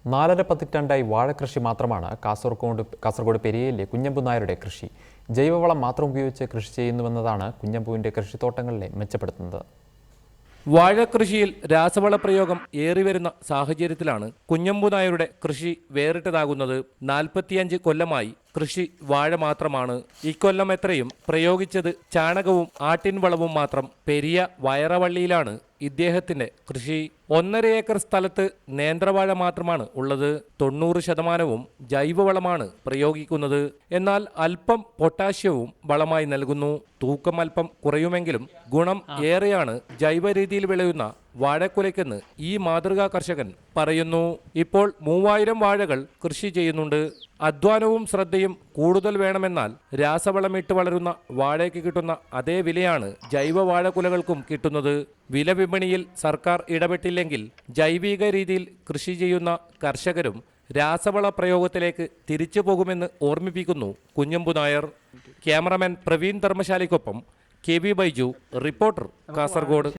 4.5 പതിറ്റാണ്ടായി വാഴകൃഷി മാത്രമാണ് കാസർഗോഡ് പെരിയയിലെ കുഞ്ഞമ്പു നായരുടെ കൃഷി. ജൈവവളം മാത്രം ഉപയോഗിച്ച് കൃഷി ചെയ്യുന്നുവെന്നതാണ് കുഞ്ഞമ്പുവിൻ്റെ കൃഷിത്തോട്ടങ്ങളെ മെച്ചപ്പെടുത്തുന്നത്. വാഴകൃഷിയിൽ രാസവള പ്രയോഗം ഏറിവരുന്ന സാഹചര്യത്തിലാണ് കുഞ്ഞമ്പു നായരുടെ കൃഷി വേറിട്ടതാകുന്നത്. 45 കൊല്ലമായി കൃഷി വാഴ മാത്രമാണ്. ഇക്കൊല്ലം എത്രയും പ്രയോഗിച്ചത് ചാണകവും ആട്ടിൻവളവും മാത്രം. പെരിയ വയറവള്ളിയിലാണ് ഇദ്ദേഹത്തിന്റെ കൃഷി. 1.5 ഏക്കർ സ്ഥലത്ത് നേന്ത്രവാഴ മാത്രമാണ് ഉള്ളത്. 90% ജൈവവളമാണ് പ്രയോഗിക്കുന്നത്. എന്നാൽ അല്പം പൊട്ടാഷ്യവും വളമായി നൽകുന്നു. തൂക്കം അല്പം കുറയുമെങ്കിലും ഗുണം ഏറെയാണ് ജൈവ രീതിയിൽ വിളയുന്ന വാഴക്കുലയ്ക്കെന്ന് ഈ മാതൃകാ കർഷകൻ പറയുന്നു. ഇപ്പോൾ 3000 വാഴകൾ കൃഷി ചെയ്യുന്നുണ്ട്. അധ്വാനവും ശ്രദ്ധയും കൂടുതൽ വേണമെന്നാൽ രാസവളമിട്ട് വളരുന്ന വാഴയ്ക്ക് കിട്ടുന്ന അതേ വിലയാണ് ജൈവ വാഴക്കുലകൾക്കും കിട്ടുന്നത്. വില വിപണിയിൽ സർക്കാർ ഇടപെട്ടില്ലെങ്കിൽ ജൈവിക രീതിയിൽ കൃഷി ചെയ്യുന്ന കർഷകരും രാസവള പ്രയോഗത്തിലേക്ക് തിരിച്ചു പോകുമെന്ന് ഓർമ്മിപ്പിക്കുന്നു കുഞ്ഞമ്പു നായർ. ക്യാമറമാൻ പ്രവീൺ ധർമ്മശാലയ്ക്കൊപ്പം KV ബൈജു, റിപ്പോർട്ടർ, കാസർഗോഡ്.